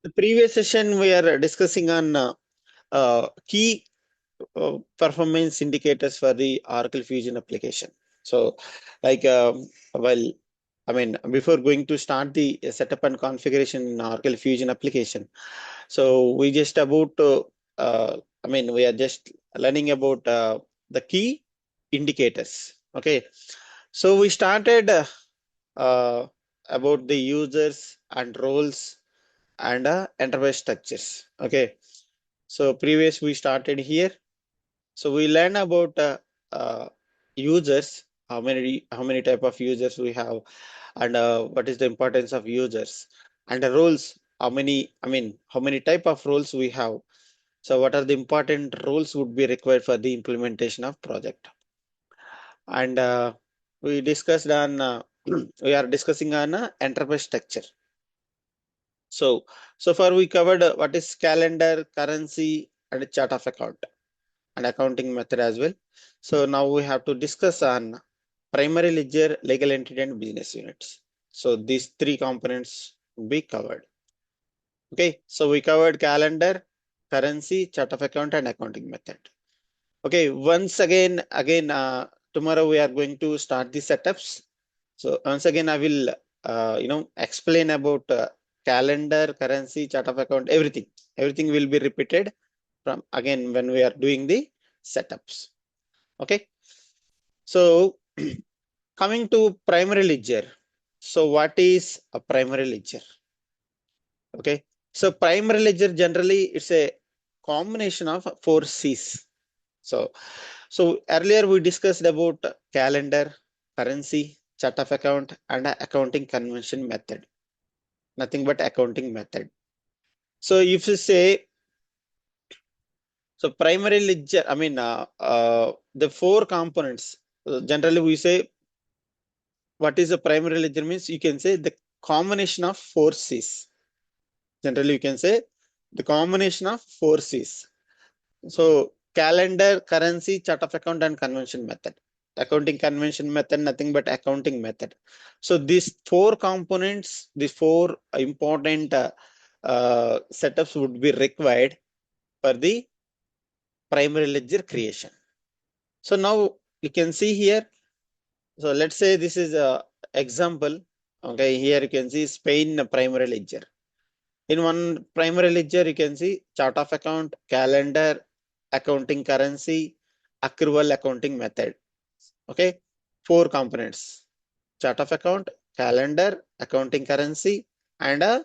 The previous session we are discussing on key performance indicators for the Oracle Fusion application. So, like, well, I mean, before going to start the setup and configuration in Oracle Fusion application, so we just about, I mean, we are just learning about the key indicators. Okay, so we started uh, about the users and roles and enterprise structures. Okay, so previous we started here. So we learn about users, how many type of users we have, and what is the importance of users, and the roles. How many? I mean, how many type of roles we have. So what are the important roles would be required for the implementation of project? And we discussed on. We are discussing on enterprise structure. So far we covered what is calendar, currency, and chart of account and accounting method as well. So now we have to discuss on primary ledger, legal entity, and business units. So these three components will be covered. Okay, so we covered calendar, currency, chart of account, and accounting method. Okay, once again, tomorrow we are going to start the setups. So once again, I will, explain about calendar, currency, chart of account, everything. Everything will be repeated from again when we are doing the setups. Okay. So coming to primary ledger. So what is a primary ledger? Okay. So primary ledger generally it's a combination of four C's. So earlier we discussed about calendar, currency, chart of account, and accounting convention method. Nothing but accounting method. So if you say, so primary ledger, I mean, the four components, generally we say what is a primary ledger means you can say the combination of four C's. Generally you can say the combination of four C's. So calendar, currency, chart of account, and convention method. Accounting convention method, nothing but accounting method. So these four components, these four important setups would be required for the primary ledger creation. So now you can see here. So let's say this is a example. Okay, here you can see Spain primary ledger. In one primary ledger, you can see chart of account, calendar, accounting currency, accrual accounting method. Okay, four components: chart of account, calendar, accounting currency, and a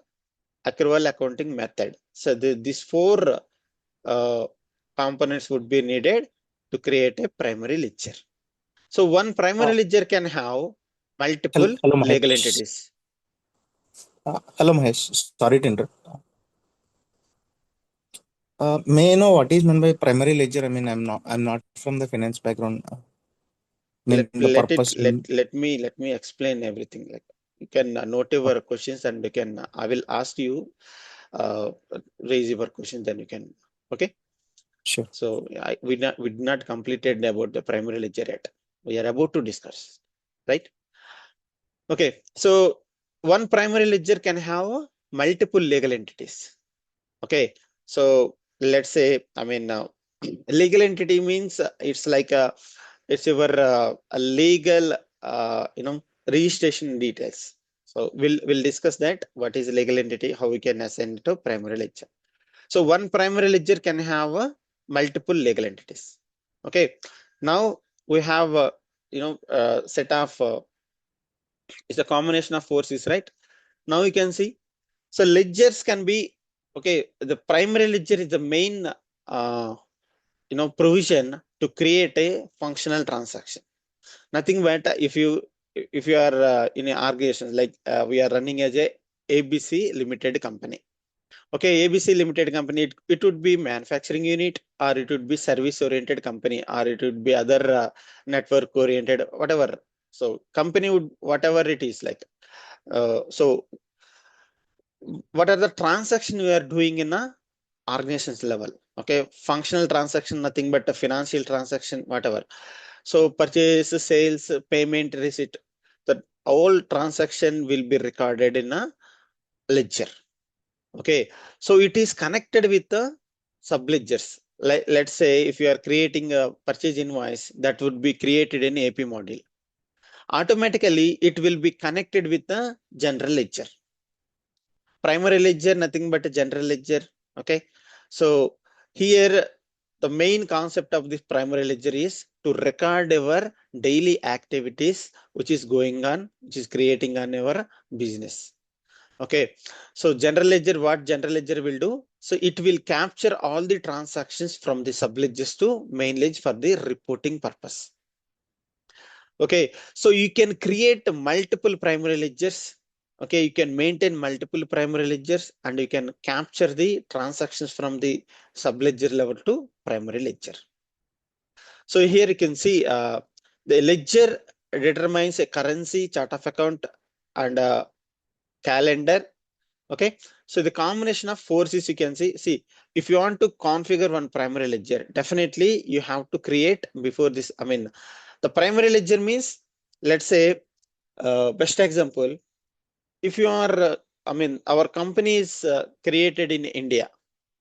accrual accounting method. So these four uh, components would be needed to create a primary ledger. So one Uh, primary ledger can have hello, multiple hello, legal Mahesh. entities. Hello, Mahesh. Sorry to interrupt. May I know what is meant by primary ledger? I mean, I'm not from the finance background. I Let mean, the let it purpose. let me explain everything. Like you can note Oh, your questions and you can I will ask you uh, raise your questions, then you can. Okay. sure. So we did not completed about the primary ledger yet. We are about to discuss, right? Okay. So one primary ledger can have multiple legal entities. Okay. So let's say, I mean, legal entity means it's like it's your a legal, registration details. So we'll discuss that. What is a legal entity? How we can assign it to primary ledger. So one primary ledger can have multiple legal entities. Okay. Now we have set of it's a combination of forces, right? Now you can see. So ledgers can be okay. The primary ledger is the main provision to create a functional transaction. Nothing but if you are in an organization like we are running as a ABC Limited company. Okay, ABC Limited company, it would be manufacturing unit or it would be service oriented company or it would be other network oriented, whatever. So company would, whatever it is like. So what are the transaction we are doing in a organizations level? Okay, functional transaction, nothing but a financial transaction, whatever. So purchase, sales, payment, receipt, that all transaction will be recorded in a ledger. Okay, so it is connected with the subledgers. Let's say if you are creating a purchase invoice that would be created in AP module, automatically it will be connected with the general ledger. Primary ledger, nothing but a general ledger. Okay, so here the main concept of this primary ledger is to record our daily activities which is going on, which is creating on our business. Okay, so general ledger, what general ledger will do? So it will capture all the transactions from the subledgers to main ledger for the reporting purpose. Okay, so you can create multiple primary ledgers. Okay, you can maintain multiple primary ledgers and you can capture the transactions from the subledger level to primary ledger. So here you can see the ledger determines a currency, chart of account, and calendar. Okay, so the combination of forces you can see if you want to configure one primary ledger, definitely you have to create before this. I mean, the primary ledger means, let's say, best example, if you are, I mean, our company is created in India.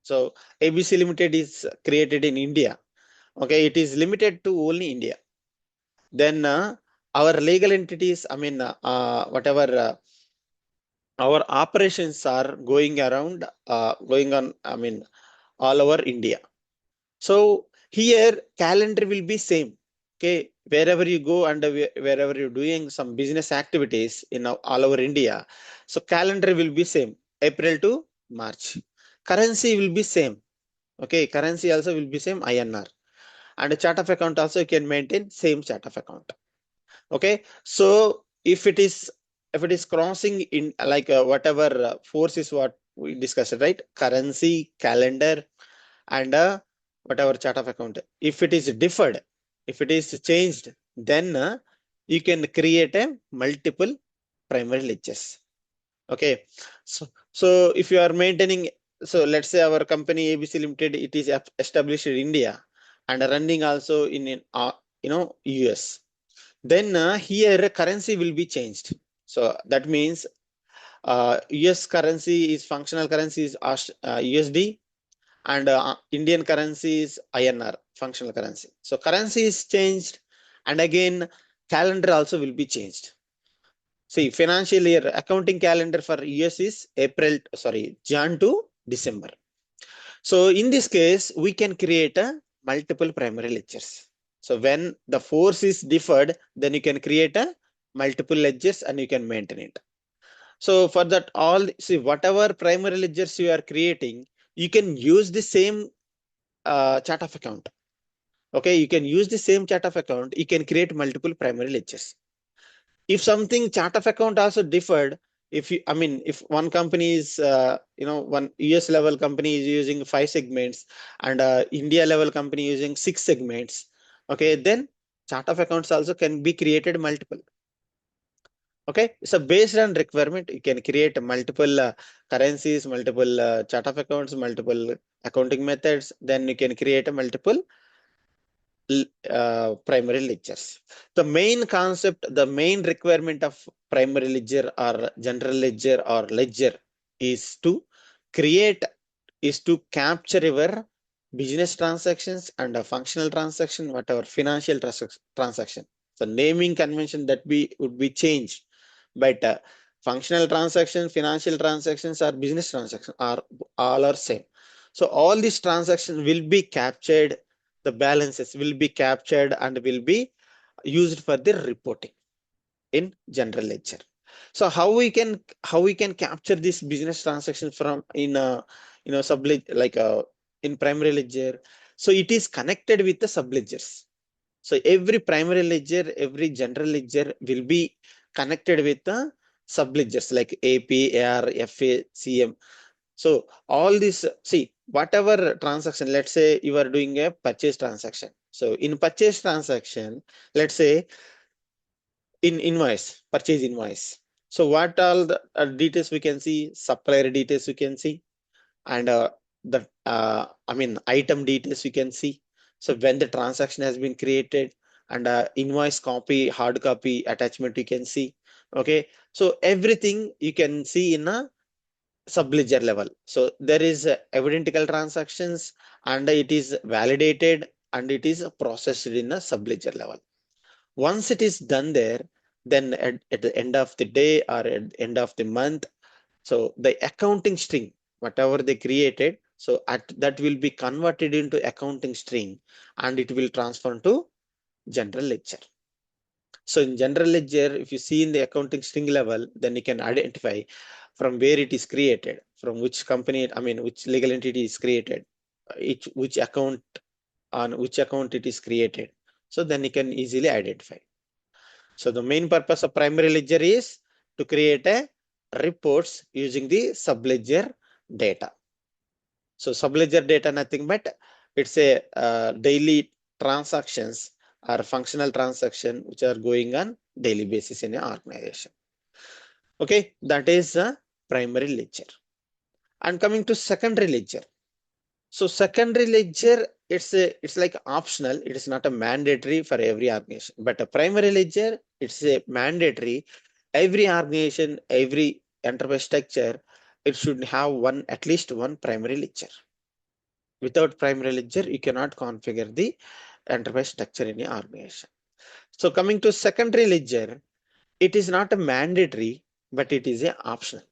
So ABC Limited is created in India. Okay, it is limited to only India. Then our legal entities, I mean, whatever our operations are going around, going on, I mean, all over India. So here calendar will be same. Okay, wherever you go and wherever you're doing some business activities in all over India, so calendar will be same, April to March. Currency will be same. Okay, currency also will be same, INR. And a chart of account also you can maintain same chart of account. Okay, so if it is crossing in like whatever force is what we discussed, right? Currency, calendar, and whatever chart of account. If it is differed, if it is changed, then you can create a multiple primary ledgers. Okay, so if you are maintaining, so let's say our company ABC Limited, it is established in India and running also in US. Then here currency will be changed. So that means US currency is functional currency is USD, and Indian currency is INR, functional currency. So currency is changed, and again calendar also will be changed. See, financial year accounting calendar for US is Jan to December. So in this case, we can create a multiple primary ledgers. So when the force is differed, then you can create a multiple ledgers and you can maintain it. So for that, see, whatever primary ledgers you are creating, you can use the same chart of account. Okay, you can use the same chart of account. You can create multiple primary ledgers. If something chart of account also differed, if you, I mean, if one company is, one US level company is using 5 segments and India level company using 6 segments, okay, then chart of accounts also can be created multiple. Okay, so based on requirement, you can create multiple currencies, multiple chart of accounts, multiple accounting methods. Then you can create a multiple primary ledgers. The main concept, the main requirement of primary ledger or general ledger or ledger is to create, is to capture your business transactions and a functional transaction, whatever financial transaction. So naming convention that would be changed, but functional transaction, financial transactions, or business transactions are all are same. So all these transactions will be captured, the balances will be captured and will be used for the reporting in general ledger. So how we can capture this business transaction from in sub like in primary ledger? So it is connected with the subledgers. So every primary ledger, every general ledger will be connected with the subledgers like AP, AR, FA, CM. So all this, see, whatever transaction, let's say you are doing a purchase transaction. So in purchase transaction, let's say in invoice, purchase invoice. So what all the details we can see, supplier details we can see, and the I mean item details we can see. So when the transaction has been created and invoice copy, hard copy attachment you can see. Okay, so everything you can see in a sub-ledger level. So there is evidentical transactions and it is validated and it is processed in a sub-ledger level. Once it is done there, then at the end of the day or at the end of the month, so the accounting string, whatever they created, so that will be converted into accounting string and it will transfer to general ledger. So in general ledger, if you see in the accounting string level, then you can identify from where it is created, from which company, I mean, which legal entity is created, which account, on which account it is created. So then you can easily identify. So the main purpose of primary ledger is to create a reports using the subledger data. So subledger data, nothing but it's a daily transactions or functional transaction which are going on daily basis in an organization. Okay, that is a primary ledger. And coming to secondary ledger. So secondary ledger, it's like optional. It is not a mandatory for every organization. But a primary ledger, it's a mandatory. Every organization, every enterprise structure, it should have at least one primary ledger. Without primary ledger, you cannot configure the enterprise structure in your organization. So coming to secondary ledger, it is not a mandatory, but it is a optional.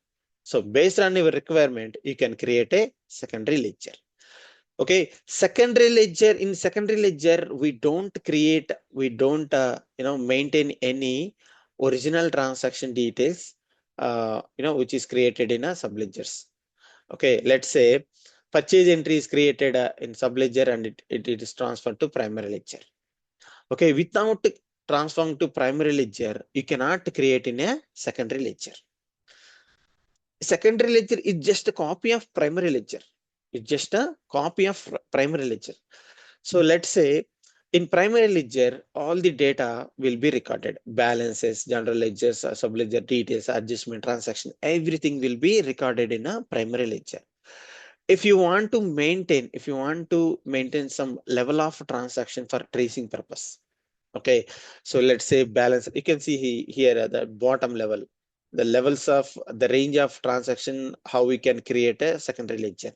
So based on your requirement, you can create a secondary ledger. Okay, secondary ledger, in secondary ledger, we don't maintain any original transaction details, which is created in a subledgers. Okay, let's say purchase entry is created in subledger and it is transferred to primary ledger. Okay, without transferring to primary ledger, you cannot create in a secondary ledger. Secondary ledger is just a copy of primary ledger. It's just a copy of primary ledger. So let's say in primary ledger, all the data will be recorded. Balances, general ledgers, sub-ledger details, adjustment, transaction, everything will be recorded in a primary ledger. If you want to maintain some level of transaction for tracing purpose. Okay, so let's say balance, you can see here at the bottom level, the levels of the range of transaction, how we can create a secondary ledger.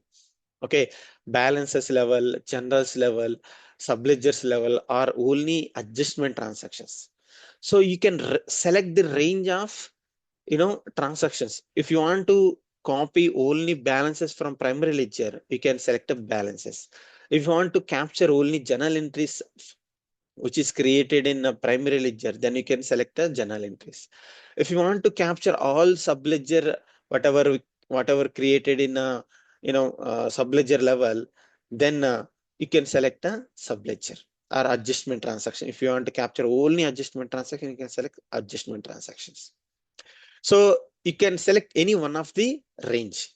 Okay, balances level, generals level, subledgers level are only adjustment transactions. So you can select the range of transactions. If you want to copy only balances from primary ledger, you can select the balances. If you want to capture only journal entries which is created in a primary ledger, then you can select a journal entries. If you want to capture all subledger, whatever created in a subledger level, then you can select a subledger or adjustment transaction. If you want to capture only adjustment transaction, you can select adjustment transactions. So you can select any one of the range.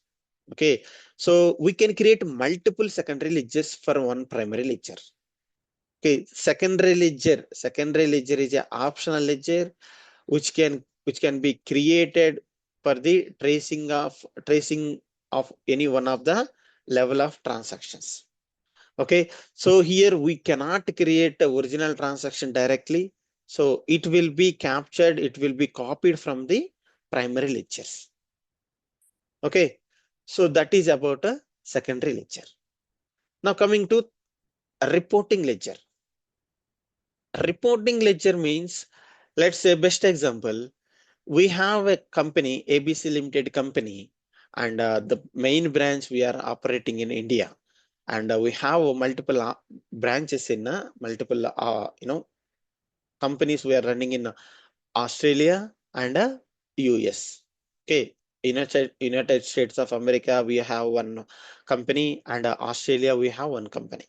Okay, so we can create multiple secondary ledgers for one primary ledger. Okay, secondary ledger is an optional ledger which can be created for the tracing of any one of the level of transactions. Okay, so here we cannot create the original transaction directly. So it will be captured, it will be copied from the primary ledgers. Okay, so that is about a secondary ledger. Now coming to a reporting ledger. Reporting ledger means, let's say best example, we have a company, ABC Limited company, and the main branch we are operating in India. And we have multiple branches in multiple, companies we are running in Australia and US. Okay, United States of America, we have one company, and Australia, we have one company.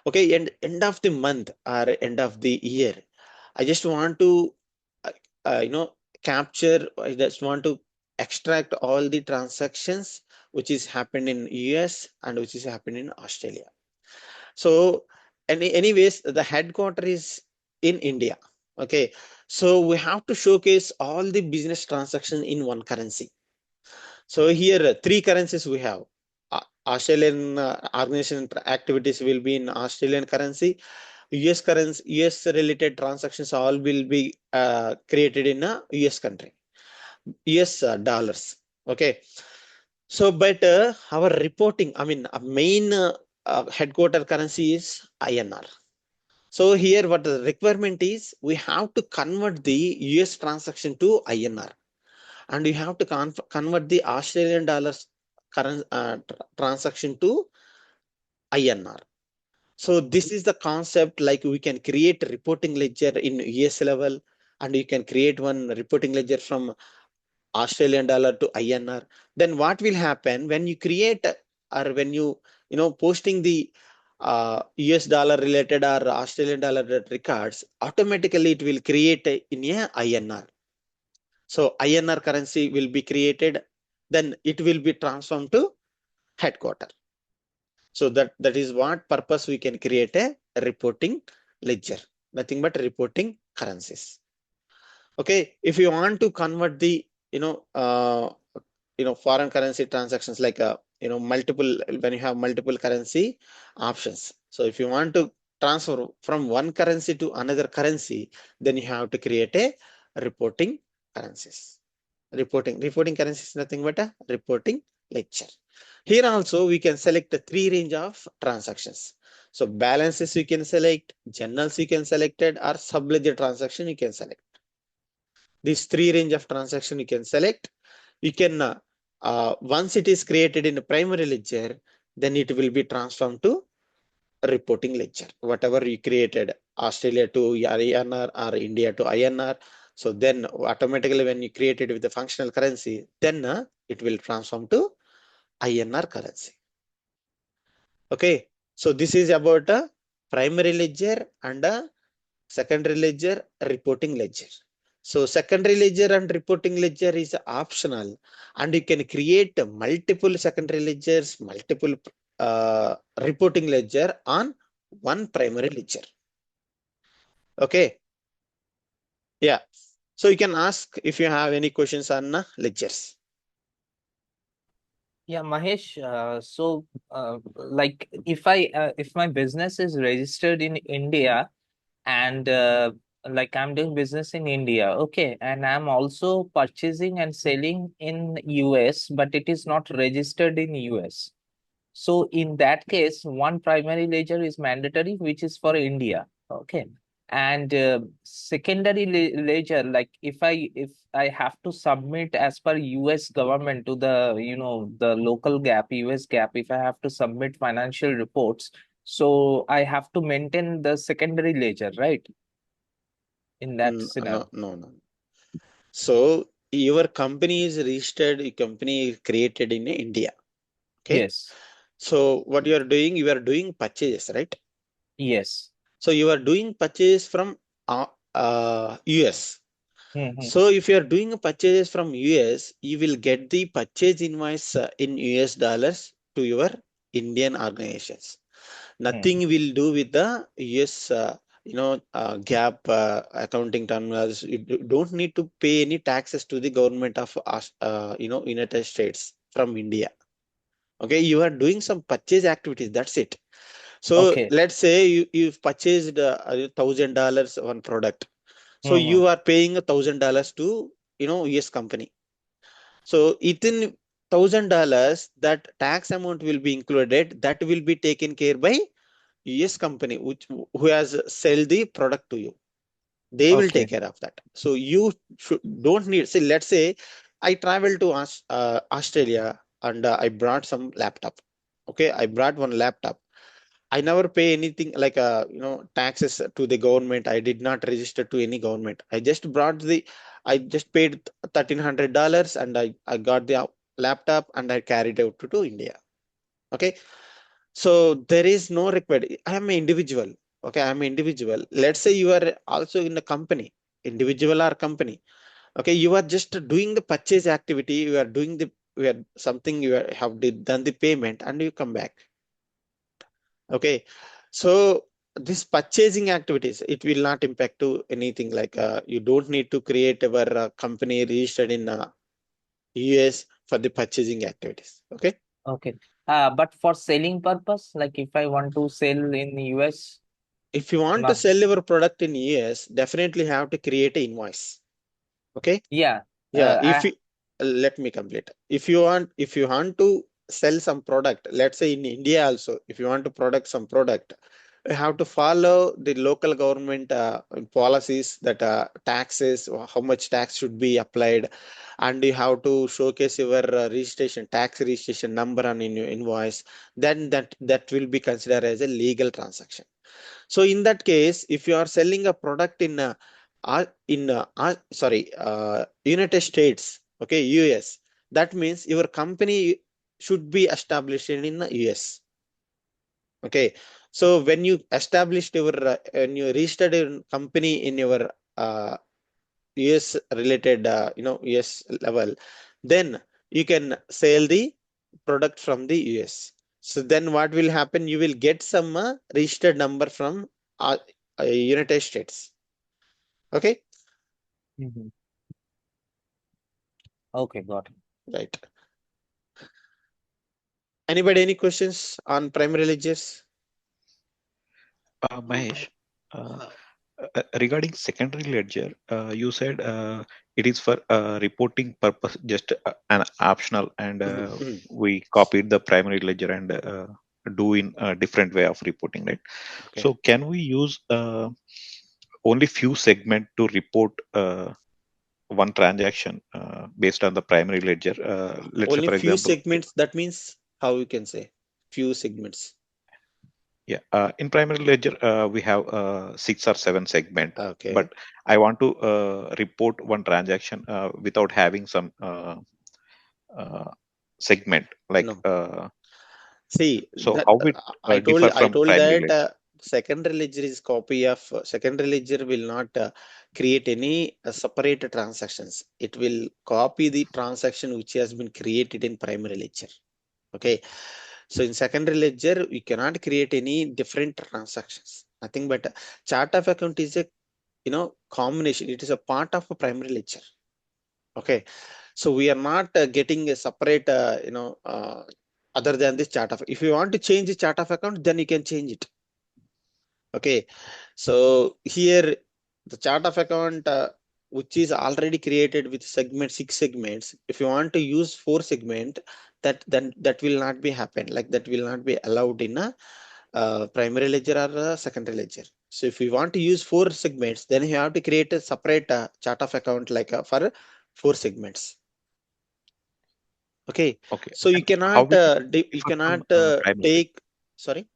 Okay, and end of the month or end of the year, I just want to, uh, uh, you know, I just want to extract all the transactions which is happened in US and which is happened in Australia. So, anyways, the headquarter is in India. Okay, so we have to showcase all the business transactions in one currency. So here, three currencies we have. Australian organization activities will be in Australian currency. US related transactions all will be created in a US country, US dollars. Okay. So, but our reporting, I mean, a main headquarter currency is INR. So here what the requirement is, we have to convert the US transaction to INR, and you have to convert the Australian dollars current transaction to INR. So this is the concept, like we can create a reporting ledger in US level, and you can create one reporting ledger from Australian dollar to INR. Then what will happen when you create or when you know posting the US dollar related or Australian dollar related records, automatically it will create in a INR. So INR currency will be created, then it will be transformed to headquarter. So that is what purpose we can create a reporting ledger, nothing but reporting currencies. Okay, if you want to convert the foreign currency transactions, like multiple, when you have multiple currency options. So if you want to transfer from one currency to another currency, then you have to create a reporting currencies. Reporting currency is nothing but a reporting ledger. Here also we can select the three range of transactions. So balances you can select, journals you can select it, or sub-ledger transaction you can select. These three range of transaction you can select. You can once it is created in a primary ledger, then it will be transformed to a reporting ledger. Whatever you created, Australia to INR or India to INR. So then automatically when you create it with the functional currency, then it will transform to INR currency. Okay. So this is about a primary ledger and a secondary ledger, reporting ledger. So secondary ledger and reporting ledger is optional, and you can create multiple secondary ledgers, multiple reporting ledger on one primary ledger. Okay. Yeah. So you can ask if you have any questions on ledgers. Yeah, Mahesh. Like if my business is registered in India and like I'm doing business in India, okay, and I'm also purchasing and selling in US, but it is not registered in US. So in that case, one primary ledger is mandatory, which is for India. Okay. And secondary ledger, like if I have to submit as per US government to the the local gap, US gap, if I have to submit financial reports, so I have to maintain the secondary ledger, right? In that No, scenario. no, no. So your company is registered, your company is created in India. Okay. Yes. So what you are doing, you are doing purchases, right? Yes. So you are doing purchase from US. Mm-hmm. So if you are doing a purchase from US, you will get the purchase invoice in US dollars to your Indian organizations. Nothing will do with the US, gap accounting terminals. You don't need to pay any taxes to the government of United States from India. Okay, you are doing some purchase activities. That's it. So Okay. let's say you've purchased $1,000 one product. So Mm-hmm. you are paying $1,000 to US company. So within $1,000, that tax amount will be included. That will be taken care by US company, which who has sell the product to you. They will take Okay. care of that. So you don't need. See, let's say I travel to Australia, and I brought some laptop. Okay, I brought one laptop. I never pay anything like taxes to the government. I did not register to any government. I just paid $1,300, and I got the laptop, and I carried out to India. Okay. So there is no required. I am an individual. Okay, I am an individual. Let's say you are also in a company, individual or company. Okay, you are just doing the purchase activity. You are doing you are something have done the payment, and you come back. Okay, so this purchasing activities, it will not impact to anything, like you don't need to create our company registered in US for the purchasing activities. Okay, Okay. But for selling purpose, like if I want to sell in US, if you want to ma sell your product in US, definitely have to create an invoice. Okay, yeah, yeah, if I you let me complete. If you want to sell some product, let's say in India also, if you want to product some product, you have to follow the local government policies, that taxes, or how much tax should be applied, and you have to showcase your tax registration number on in your invoice. Then that will be considered as a legal transaction. So in that case, if you are selling a product in United States, okay, US, that means your company should be established in the US. Okay, so when you established when you registered your company in your US related, US level, then you can sell the product from the US. So then what will happen? You will get some registered number from United States. Okay, Mhm. Okay, got it. right. Anybody any questions on primary ledgers? Mahesh, regarding secondary ledger, you said it is for reporting purpose, just an optional, and we copied the primary ledger and do in a different way of reporting, right? Okay. So can we use only few segment to report one transaction based on the primary ledger? Let's say, Only for few example, segments. That means how you can say few segments. yeah, in primary ledger, we have 6 or 7 segment, Okay. but I want to report one transaction without having some segment like. No. See So that how it differ I from told primary that ledger? secondary ledger is copy of secondary ledger will not create any separate transactions. It will copy the transaction which has been created in primary ledger. Okay, so in secondary ledger we cannot create any different transactions. Nothing but chart of account is a combination. It is a part of a primary ledger. Okay, so we are not getting a separate other than this chart of. If you want to change the chart of account, then you can change it. Okay, so here the chart of account which is already created with 6 segments. If you want to use 4 segment, that will not be happen. Like that will not be allowed in a primary ledger or secondary ledger. So if you want to use 4 segments, then you have to create a separate chart of account like for 4 segments. Okay, Okay, so you and how cannot it differ from primary ledger? take. Sorry.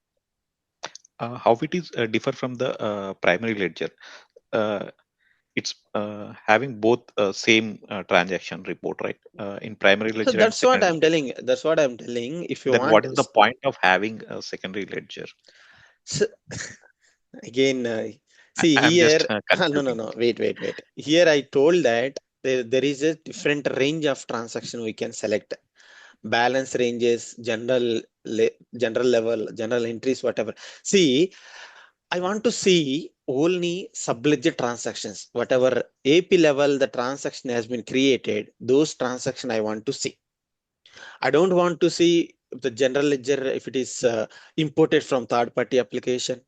How it is differ from the primary ledger? Uh, it's having both same transaction report, right? In primary So ledger and that's what secondary I'm ledger. telling. That's what I'm telling. If you Then want what is the point of having a secondary ledger? so, again, see I'm here. just No, no, confusing. no. Wait. Here I told that there is a different range of transaction we can select. Balance ranges, general level, general entries, whatever. See, I want to see only subledger transactions. Whatever AP level the transaction has been created, those transaction I want to see. I don't want to see the general ledger if it is imported from third party application.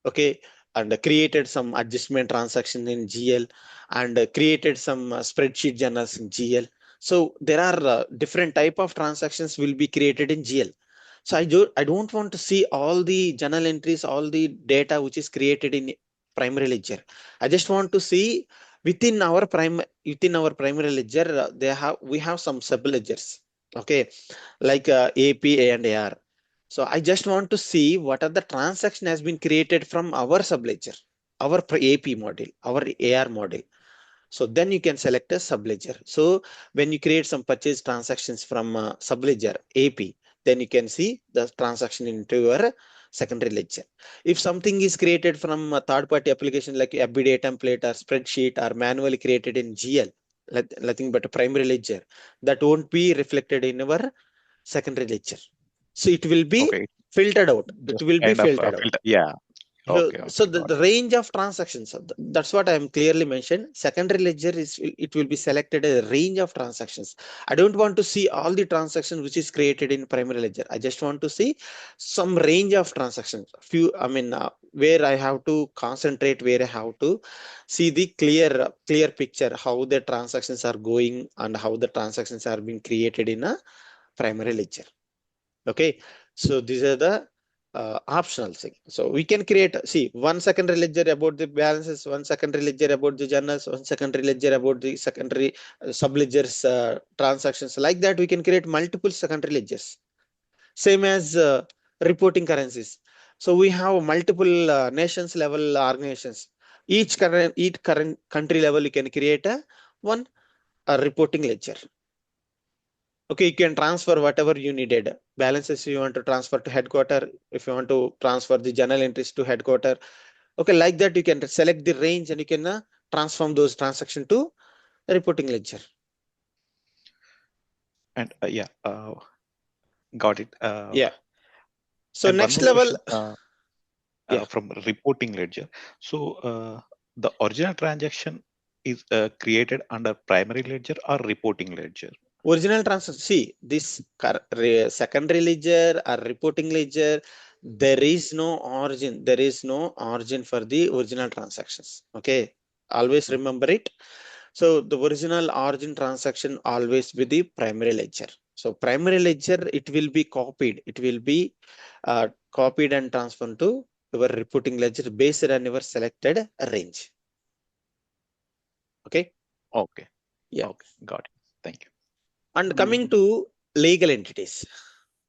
Okay, and created some adjustment transaction in GL, and created some spreadsheet journals in GL. So there are different type of transactions will be created in GL. So I don't want to see all the journal entries, all the data which is created in primary ledger. I just want to see within our primary ledger, we have some sub ledgers. Okay, like AP, and AR. So I just want to see what are the transaction has been created from our subledger, our AP model, our AR model. So then you can select a subledger. So when you create some purchase transactions from subledger AP, then you can see the transaction into your secondary ledger. If something is created from a third party application like FBDA template or spreadsheet or manually created in GL, nothing but a primary ledger, that won't be reflected in our secondary ledger. So it will be Okay, filtered out. It just will be kind of filtered out. filter. Yeah. Okay, So okay, got the range of transactions, that's what I am clearly mentioned. Secondary ledger is, it will be selected a range of transactions. I don't want to see all the transactions which is created in primary ledger. I just want to see some range of transactions. Few, I mean, where I have to concentrate, where I have to see the clear picture, how the transactions are going and how the transactions are being created in a primary ledger. Okay, so these are the optional thing. So we can create, see, one secondary ledger about the balances, one secondary ledger about the journals, one secondary ledger about the secondary subledgers transactions. Like that, we can create multiple secondary ledgers. Same as reporting currencies. So we have multiple nations level organizations. Each current country level, you can create a one reporting ledger. Okay, you can transfer whatever you needed. Balances you want to transfer to headquarter. If you want to transfer the journal entries to headquarter. Okay, like that you can select the range and you can transform those transactions to reporting ledger. And got it. Yeah. So And one next more level, question yeah, from reporting ledger. So the original transaction is created under primary ledger or reporting ledger? original transaction. See, this secondary ledger or reporting ledger, there is no origin. There is no origin for the original transactions. Okay, always remember it. So the original origin transaction always be the primary ledger. So primary ledger, it will be copied. It will be copied and transferred to your reporting ledger based on your selected range. Okay. Okay. Yeah. Okay. Got it. Thank you. And coming to legal entities.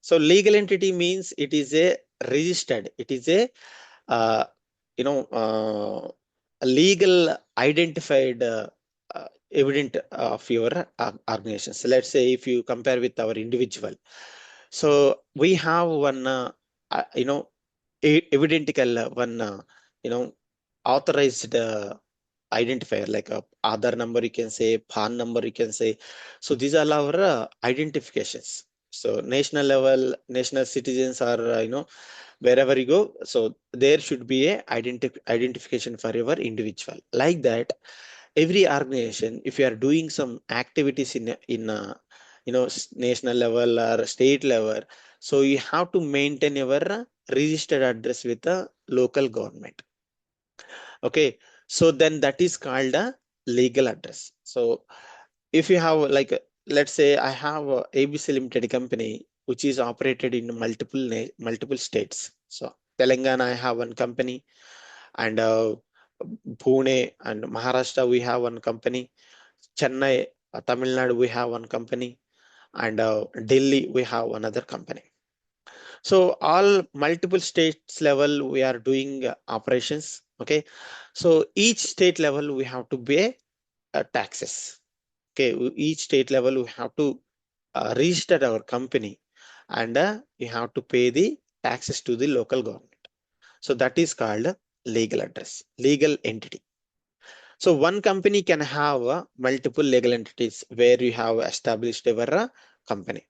So legal entity means it is a registered. It is a uh, a legal identified evident of your organization. So let's say if you compare with our individual, so we have one evidentical one authorized identifier like a Aadhaar number, you can say PAN number, you can say. So these are our identifications. So national level, national citizens are wherever you go, so there should be a identification for your individual. Like that, every organization, if you are doing some activities in national level or state level, so you have to maintain your registered address with the local government. Okay, so then that is called a legal address. So if you have like let's say I have a ABC Limited company which is operated in multiple states. So Telangana, I have one company, and Pune and Maharashtra, we have one company. Chennai, Tamil Nadu, we have one company, and Delhi, we have another company. So all multiple states level, we are doing operations. Okay, so each state level, we have to pay taxes. Okay, each state level, we have to register our company, and you have to pay the taxes to the local government. So that is called legal address, legal entity. So one company can have multiple legal entities where you have established your company.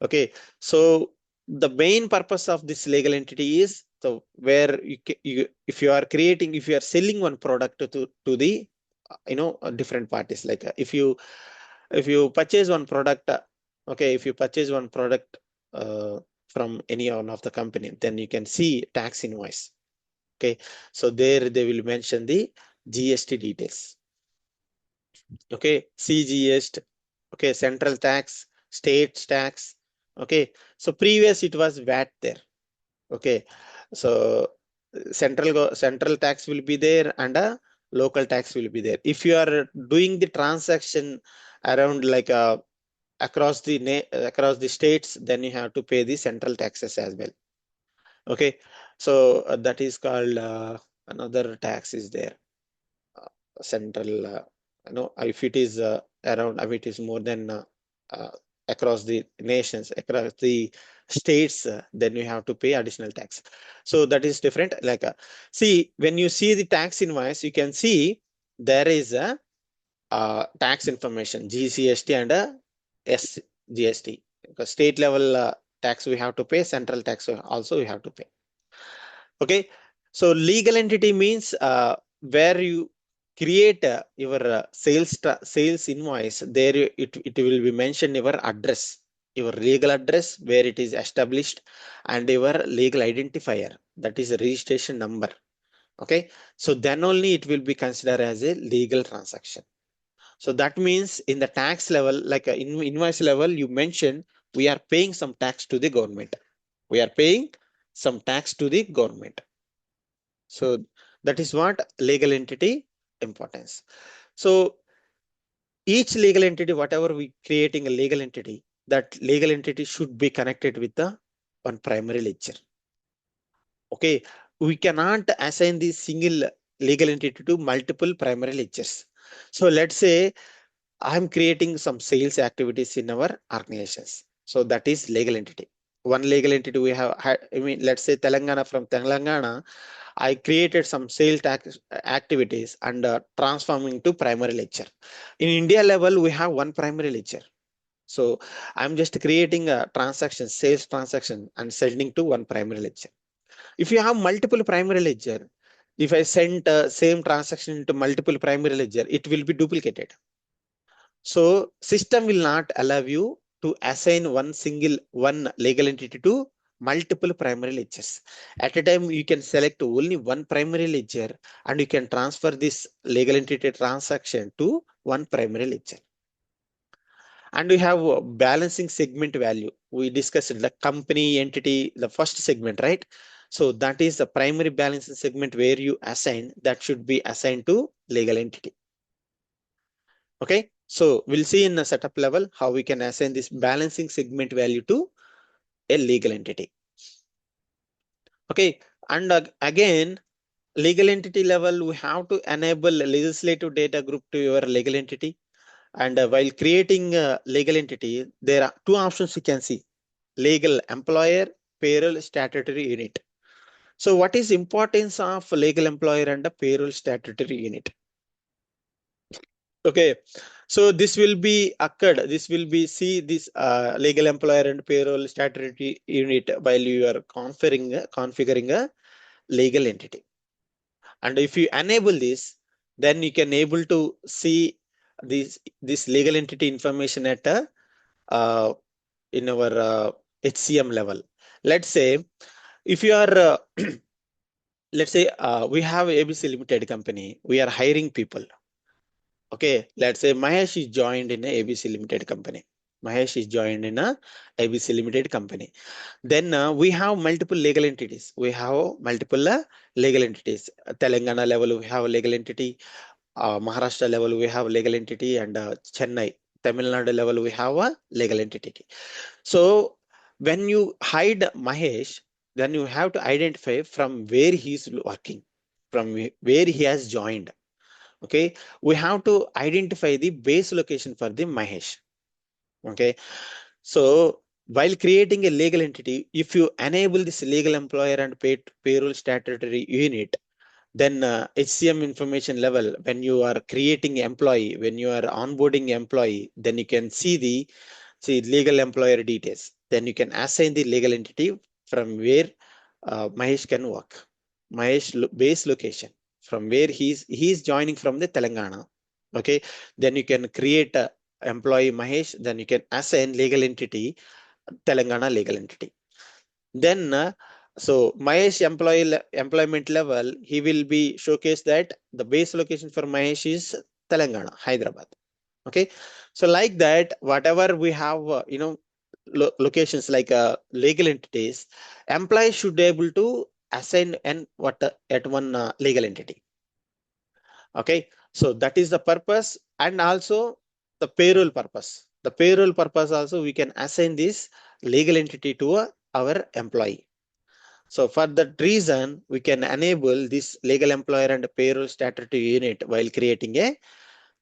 Okay, so the main purpose of this legal entity is so where if you are creating, if you are selling one product to the different parties, like if you purchase one product, okay, if you purchase one product from any one of the company, then you can see tax invoice. Okay, so there they will mention the GST details. Okay, CGST, okay, central tax, state tax. Okay, so previous it was VAT there. Okay, so central tax will be there and a local tax will be there. If you are doing the transaction around like across the states, then you have to pay the central taxes as well. Okay, so that is called another tax is there, central if it is around, if it is more than uh, across the nations, across the states, then you have to pay additional tax. So that is different. Like see, when you see the tax invoice, you can see there is a tax information GCST and SGST, because state level tax we have to pay, central tax also we have to pay. Okay, So legal entity means where you create your sales invoice. There it will be mentioned your address, your legal address where it is established, and your legal identifier, that is a registration number. Okay, so then only it will be considered as a legal transaction. So that means in the tax level, like in invoice level, you mentioned we are paying some tax to the government. We are paying some tax to the government. So that is what legal entity importance. So each legal entity, whatever we creating a legal entity, that legal entity should be connected with the one primary ledger. Okay, we cannot assign the single legal entity to multiple primary ledgers. So let's say I'm creating some sales activities in our organizations. So that is legal entity. One legal entity we have, I mean, let's say Telangana, from Telangana, I created some sales tax activities and transforming to primary ledger. In India level, we have one primary ledger. So I'm just creating a transaction, sales transaction, and sending to one primary ledger. If you have multiple primary ledger, if I send same transaction into multiple primary ledger, it will be duplicated. So system will not allow you to assign one legal entity to multiple primary ledgers. At a time, you can select only one primary ledger and you can transfer this legal entity transaction to one primary ledger. And we have balancing segment value. We discussed the company entity, the first segment, right? So that is the primary balancing segment where you assign, that should be assigned to legal entity. Okay, so we'll see in the setup level how we can assign this balancing segment value to a legal entity. Okay, and again, legal entity level, we have to enable legislative data group to your legal entity. And while creating a legal entity, there are two options you can see: legal employer, payroll statutory unit. So what is importance of legal employer and a payroll statutory unit? Okay, so this will be occurred. This will be see this legal employer and payroll statutory unit while you are configuring a legal entity. And if you enable this, then you can able to see this legal entity information at a in our HCM level. Let's say if you are let's say we have ABC Limited company, we are hiring people. Okay, let's say Mahesh is joined in a ABC Limited company. Mahesh is joined in a ABC Limited company. Then we have multiple legal entities. We have multiple legal entities. Telangana level, we have a legal entity. Maharashtra level, we have legal entity, and Chennai, Tamil Nadu level, we have a legal entity. So when you hide Mahesh, then you have to identify from where he is working, from where he has joined. Okay, we have to identify the base location for the Mahesh. Okay, so while creating a legal entity, if you enable this legal employer and payroll statutory unit, then HCM information level, when you are creating employee, when you are onboarding employee, then you can see the legal employer details. Then you can assign the legal entity from where Mahesh can work. Mahesh base location, from where he's joining from the Telangana. Okay, then you can create a employee Mahesh, then you can assign legal entity Telangana legal entity. Then so Mahesh employment level, he will be showcased that the base location for Mahesh is Telangana, Hyderabad. Okay, so like that, whatever we have locations like legal entities, employees should be able to assign and what at one legal entity. Okay, so that is the purpose. And also the payroll purpose. The payroll purpose also, we can assign this legal entity to our employee. So for that reason, we can enable this legal employer and payroll statutory unit while creating a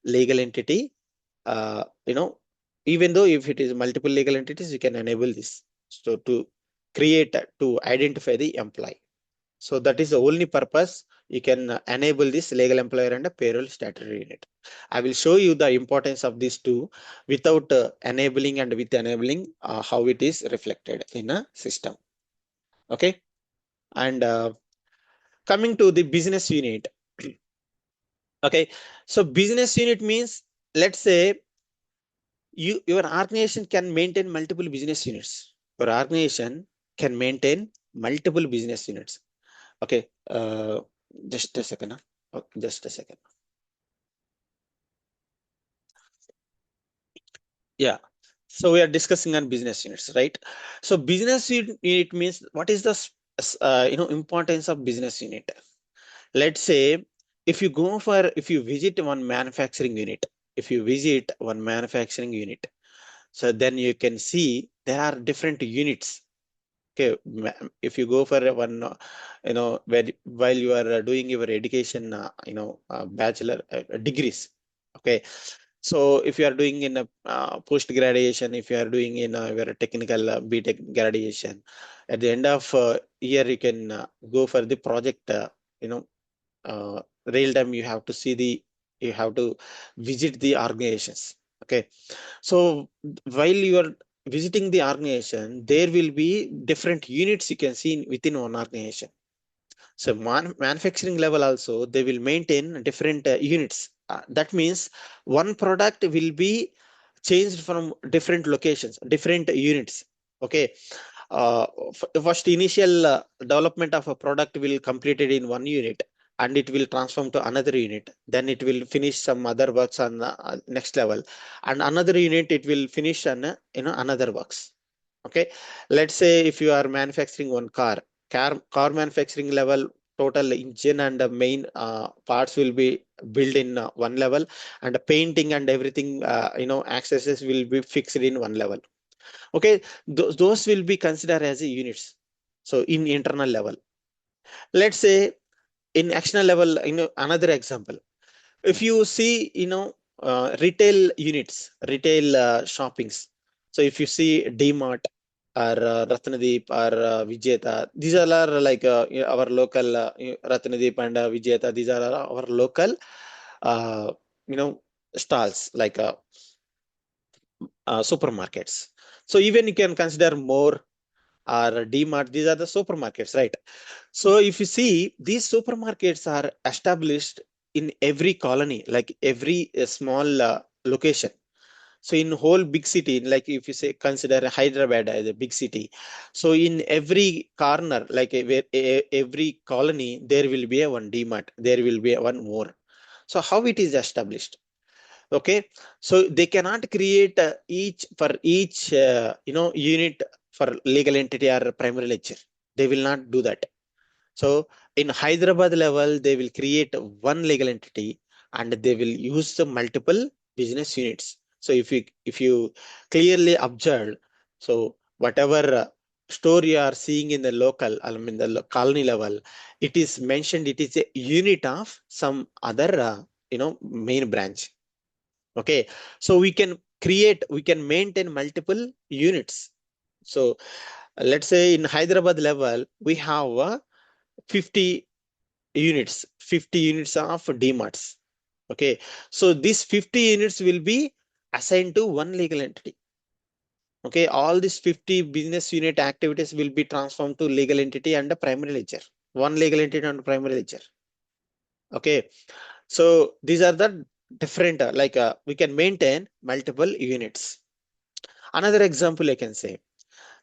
legal entity. Even though if it is multiple legal entities, you can enable this. So to create, to identify the employee. So that is the only purpose you can enable this legal employer and a payroll statutory unit. I will show you the importance of these two without enabling and with enabling how it is reflected in a system. Okay. And Coming to the business unit. Okay, so business unit means, let's say your organization can maintain multiple business units. Your organization can maintain multiple business units. Okay, just a second. Okay, just a second. Yeah. So we are discussing on business units, right? So business unit means what is the importance of business unit? Let's say if you visit one manufacturing unit, so then you can see there are different units. Okay, if you go for one, while you are doing your education, bachelor degrees. Okay, so if you are doing in a post graduation, if you are doing in your technical BTech graduation, at the end of year you can go for the project. Real time you have to visit the organizations. Okay, so while you are visiting the organization, there will be different units you can see within one organization. So manufacturing level also, they will maintain different units. That means one product will be changed from different locations, different units. Okay. First initial development of a product will completed in one unit, and it will transform to another unit. Then it will finish some other works on the next level, and another unit it will finish on another works. Okay. Let's say if you are manufacturing one car manufacturing level, total engine and the main parts will be built in one level, and the painting and everything accesses will be fixed in one level. Okay, those will be considered as units. So in internal level, let's say in external level, another example, if you see retail units, retail shoppings. So if you see DMart or Ratnadeep or Vijeta, these all are like our local Ratnadeep and Vijeta, these are our local uh, you know stalls, like supermarkets. So even you can consider more or DMart, these are the supermarkets, right? So if you see, these supermarkets are established in every colony, like every small location. So in whole big city, like if you say consider Hyderabad as a big city, so in every corner, like every colony, there will be a one DMart, there will be a one more. So how it is established? Okay, so they cannot create each unit for legal entity or primary ledger. They will not do that. So in Hyderabad level, they will create one legal entity and they will use the multiple business units. So if you clearly observe, so whatever store you are seeing in the local, I mean the colony level, it is mentioned, it is a unit of some other main branch. Okay, so we can maintain multiple units. So let's say in Hyderabad level we have 50 50 units of DMarts. Okay, so these 50 units will be assigned to one legal entity. Okay, all these 50 business unit activities will be transformed to legal entity and a primary ledger, one legal entity and primary ledger. Okay, so these are the different we can maintain multiple units. Another example I can say,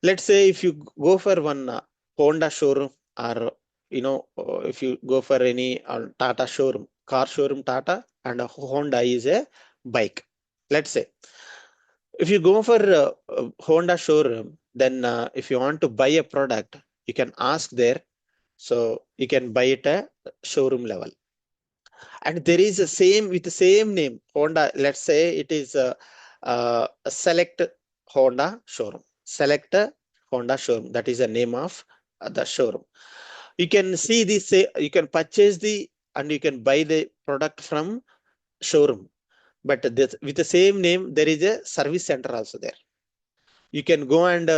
let's say if you go for one Honda showroom, or if you go for any Tata showroom, car showroom Tata, and a Honda is a bike. Let's say if you go for Honda showroom, then if you want to buy a product, you can ask there. So you can buy it at showroom level, and there is a same with the same name Honda. Let's say it is a select Honda showroom, select Honda showroom, that is the name of the showroom. You can see this, you can purchase the and you can buy the product from showroom, but this, with the same name, there is a service center also there. You can go and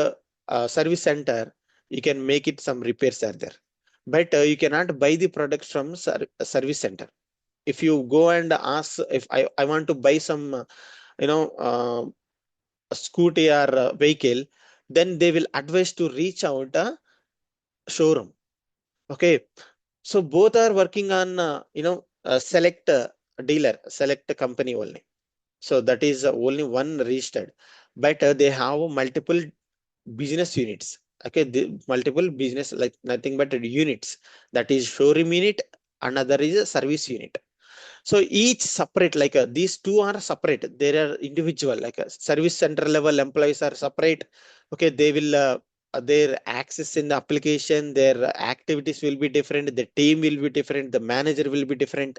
service center, you can make it some repairs are there, but you cannot buy the product from service center. If you go and ask, if I want to buy some you know a scooty or a vehicle, then they will advise to reach out a showroom. Okay, So both are working on, select dealer, select company only. So that is only one registered, but they have multiple business units. Okay, the multiple business, like nothing but units. That is showroom unit, another is a service unit. So each separate, like these two are separate. They are individual, like a service center level employees are separate. Okay, they will their access in the application, their activities will be different. The team will be different. The manager will be different.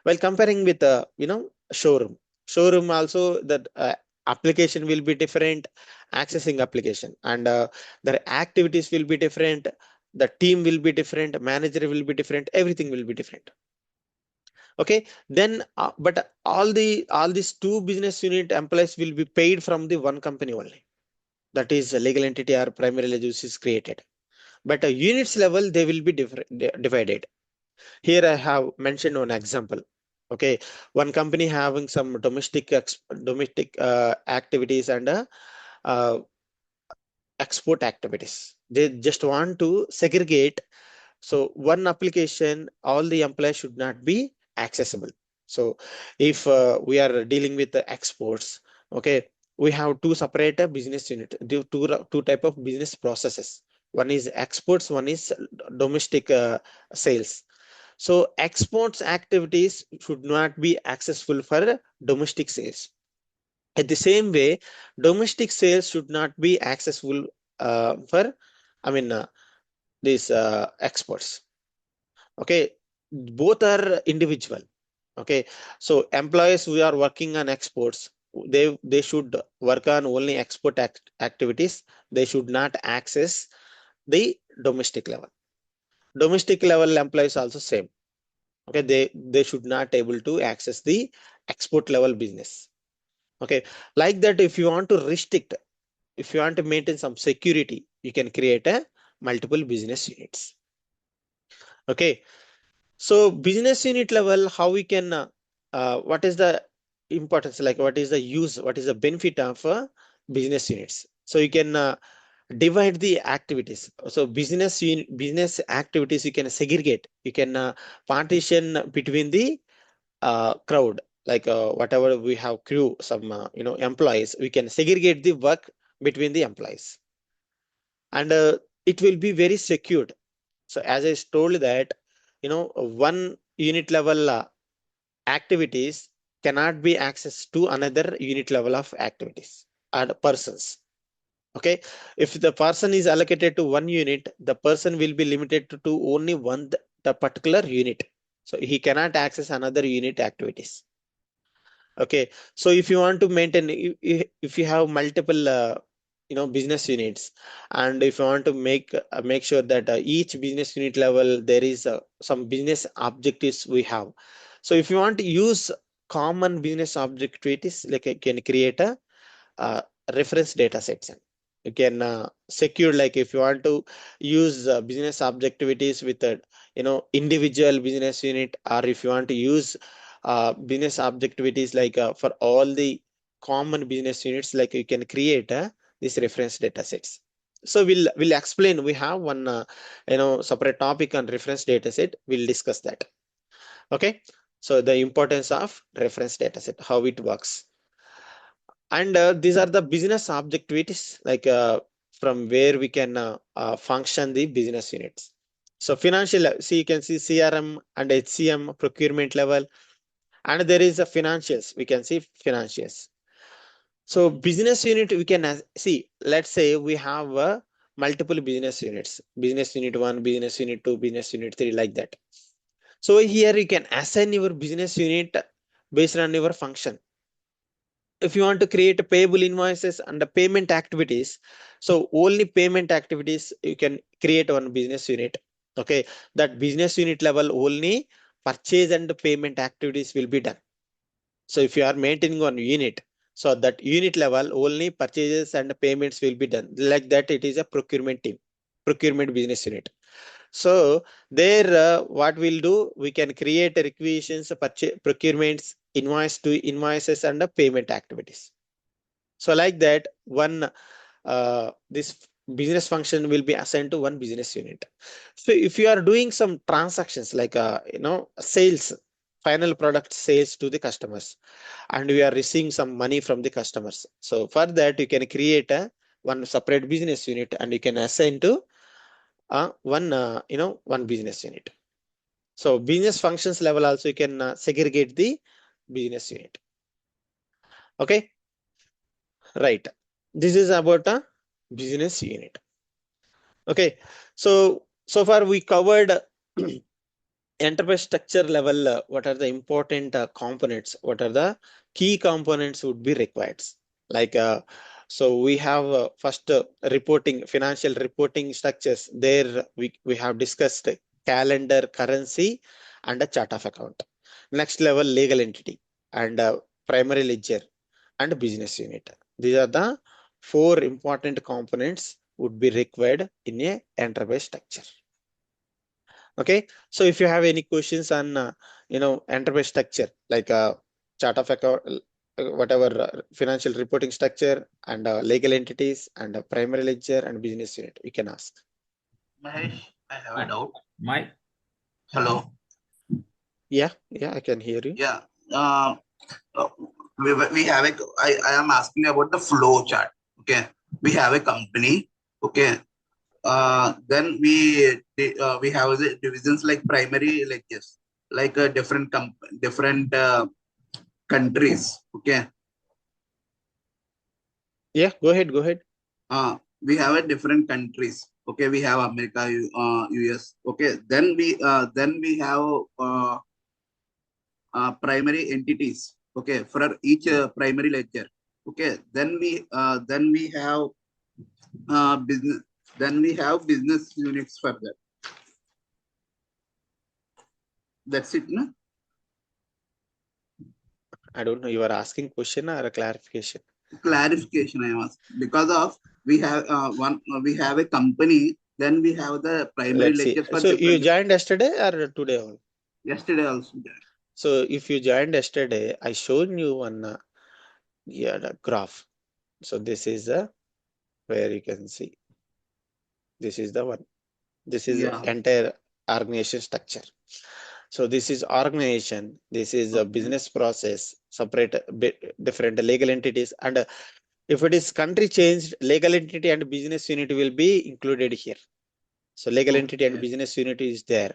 While comparing with showroom, showroom also the application will be different, accessing application, and their activities will be different. The team will be different. Manager will be different. Everything will be different. Okay, then but all these two business unit employees will be paid from the one company only. That is a legal entity or primary ledger is created. But units level they will be divided. Here I have mentioned one example. Okay, one company having some domestic activities and uh, export activities. They just want to segregate. So one application, all the employees should not be accessible. So if we are dealing with the exports, okay, we have two separate business unit, two type of business processes. One is exports, one is domestic sales. So exports activities should not be accessible for domestic sales. At the same way, domestic sales should not be accessible for, I mean, these exports. Okay, both are individual. Okay, so employees who are working on exports, they should work on only export activities. They should not access the domestic level. Domestic level employees also same. Okay, they should not able to access the export level business. Okay, like that, if you want to restrict, if you want to maintain some security, you can create a multiple business units. Okay, so business unit level, how we can what is the importance, like what is the use, what is the benefit of business units? So you can divide the activities. So business activities you can segregate, you can partition between the crowd, like whatever we have crew, some employees, we can segregate the work between the employees, and it will be very secured. So as I told that, one unit level activities cannot be accessed to another unit level of activities and persons. Okay, if the person is allocated to one unit, the person will be limited to only one the particular unit. So he cannot access another unit activities. Okay, so if you want to maintain, if you have multiple business units, and if you want to make sure that each business unit level there is some business objectives we have. So if you want to use common business objectives, like you can create a uh, reference data sets. You can secure, like if you want to use business objectivities with a individual business unit, or if you want to use business objectivities like for all the common business units, like you can create these reference data sets. So we'll explain. We have one separate topic on reference data set. We'll discuss that. Okay, so the importance of reference data set, how it works. And these are the business objectivities, like from where we can function the business units. So financial, see, you can see CRM and HCM procurement level, and there is a financials, we can see financials. So business unit, we can see, let's say we have multiple business units, business unit 1, business unit 2, business unit 3, like that. So here you can assign your business unit based on your function. If you want to create payable invoices and the payment activities, so only payment activities you can create one business unit. Okay, that business unit level only purchase and payment activities will be done. So if you are maintaining one unit, so that unit level only purchases and payments will be done. Like that, it is a procurement team, procurement business unit. So there, what we'll do, we can create requisitions, procurements, invoice to invoices, and payment activities. So like that, one this business function will be assigned to one business unit. So if you are doing some transactions like sales, final product sales to the customers, and we are receiving some money from the customers, so for that you can create a one separate business unit and you can assign to one business unit. So business functions level also you can segregate the business unit. Okay, right. This is about a business unit. Okay, so far we covered enterprise structure level. What are the important components? What are the key components would be required? Like, so we have first reporting, financial reporting structures. There we have discussed calendar, currency, and a chart of account. Next level, legal entity and primary ledger and business unit. These are the four important components would be required in a enterprise structure. Okay, so if you have any questions on enterprise structure like chart of account, whatever financial reporting structure and legal entities and primary ledger and business unit, you can ask. Mahesh, I have a doubt. My Hello. Yeah, I can hear you. Yeah. Uh, we have a. I am asking about the flow chart. Okay. We have a company. Okay. Then we have the divisions like primary ledgers, like different countries. Okay. Yeah, go ahead. We have a different countries. Okay, we have America, US. Okay, then we have primary entities. Okay, for each primary ledger. Okay, then we have business. Then we have business units for that. That's it, no? I don't know. You are asking question or a clarification? Clarification I asked because of we have we have a company. Then we have the primary Let's see. ledger for So you different. joined yesterday or today on? Yesterday also. So if you joined yesterday, I showed you one the graph. So this is where you can see. This is the one. This is Yeah. entire organization structure. So this is organization. This is a business process, separate different legal entities. And if it is country changed, legal entity and business unit will be included here. So legal entity and business unit is there.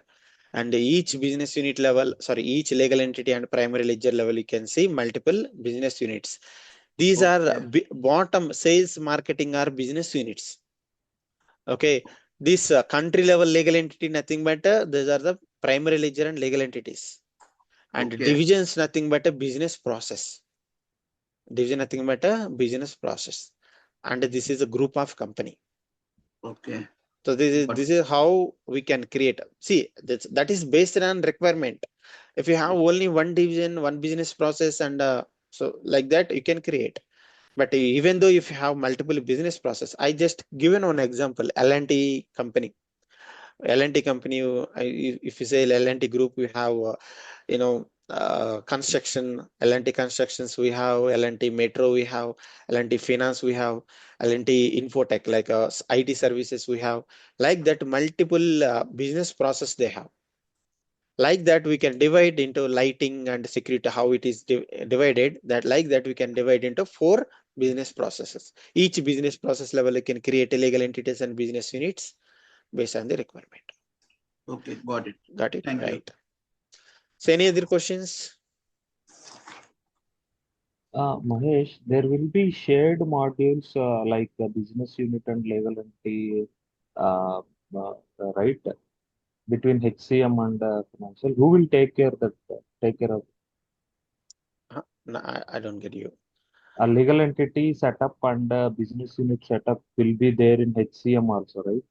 And each business unit level, each legal entity and primary ledger level, you can see multiple business units. These are bottom sales, marketing or business units. Okay, this country level legal entity, nothing but these are the primary ledger and legal entities. And divisions, nothing but a business process. Division, nothing but a business process. And this is a group of company. Okay. So this is how we can create. See, that is based on requirement. If you have only one division, one business process, and so like that, you can create. But even though if you have multiple business process, I just given one example, L&T company. L&T company, if you say L&T group, we have, construction, L&T constructions, we have L&T metro, we have L&T finance, we have L&T infotech, like IT services, we have like that multiple business process they have. Like that, we can divide into lighting and security, how it is divided, that like that we can divide into 4 business processes. Each business process level, you can create a legal entities and business units based on the requirement. Okay, got it. Thank right. You. So any other questions? Mahesh, there will be shared modules like business unit and legal entity, right? Between HCM and financial, who will take care of? No, I don't get you. A legal entity setup and business unit setup will be there in HCM also, right?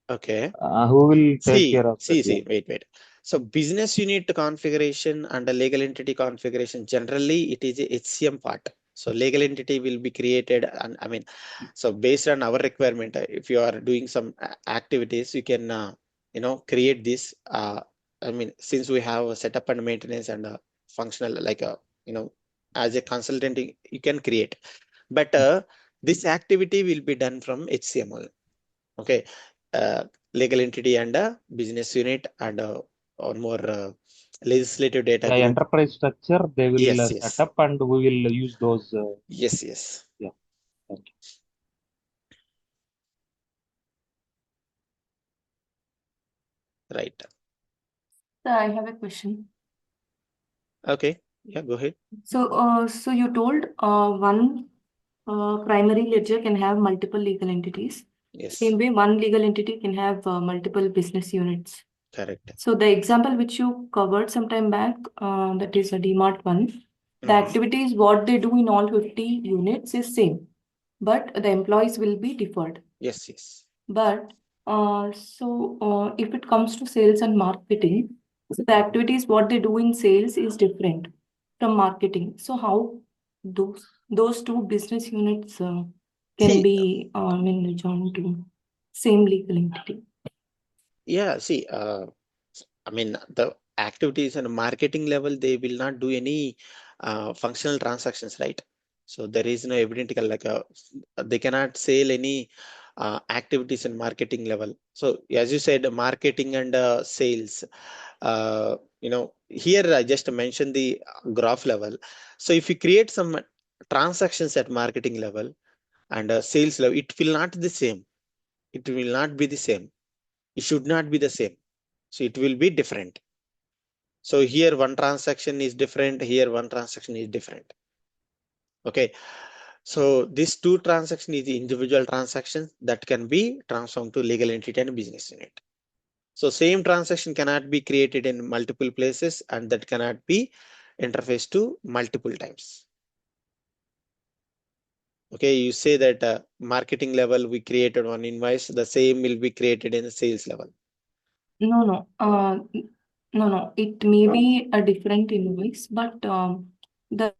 Okay. Who will take care of that? See, wait. So business unit configuration and a legal entity configuration, generally it is a HCM part. So legal entity will be created, and I mean, so based on our requirement, if you are doing some activities, you can create this. I mean, since we have a setup and maintenance and functional, like as a consultant, you can create. But this activity will be done from HCM. Okay, legal entity and a business unit and one more legislative data The group. enterprise structure they will Yes, set yes, up, and we will use those. yes, yes. Yeah. Thank you. Right. So I have a question. Okay. Yeah, go ahead. So you told one primary ledger can have multiple legal entities. Yes, Same way, one legal entity can have multiple business units. correct. So the example which you covered some time back, that is a DMart one, the Mhm. activities what they do in all 50 units is same, but the employees will be differed. Yes, yes. But if it comes to sales and marketing, so the activities what they do in sales is different from marketing. So how those two business units can See, be joined to same legal entity? yeah, see, I mean, the activities and marketing level, they will not do any functional transactions, right? So there is no evidentical like they cannot sell any activities and marketing level. So as you said, marketing and sales, here I just mentioned the graph level. So if you create some transactions at marketing level and sales level, it will not the same. It will not be the same. It should not be the same. So it will be different. So here one transaction is different, here one transaction is different. Okay. So these two transactions is the individual transactions that can be transformed to legal entity and business unit. So same transaction cannot be created in multiple places and that cannot be interfaced to multiple times. Okay, you say that marketing level we created one invoice, the same will be created in the sales level. No. No. It may be a different invoice, but the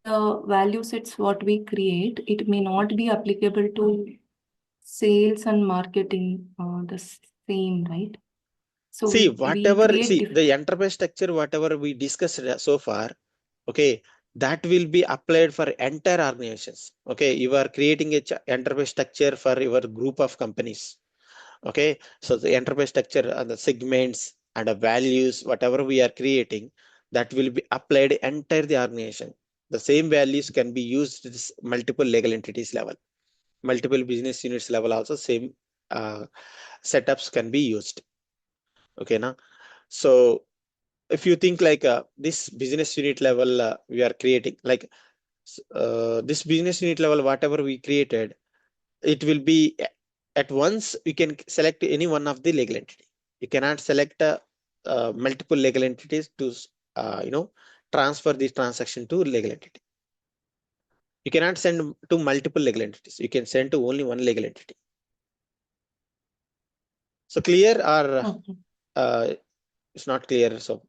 value sets what we create, it may not be applicable to sales and marketing the same, right? So See, we create the enterprise structure, whatever we discussed so far, okay, that will be applied for entire organizations. Okay, you are creating a enterprise structure for your group of companies. Okay, so the enterprise structure and the segments and the values, whatever we are creating, that will be applied entire the organization. The same values can be used to this multiple legal entities level, multiple business units level also same setups can be used. Okay, now, so if you think like this business unit level we are creating, like this business unit level, whatever we created, it will be at once you can select any one of the legal entity. You cannot select multiple legal entities to transfer this transaction to legal entity. You cannot send to multiple legal entities. You can send to only one legal entity. So clear or it's not clear? So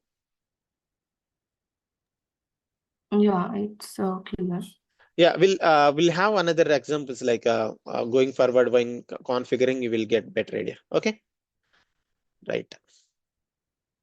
yeah, it's clear. yeah, we'll have another examples like going forward when configuring, you will get better idea. Okay, right.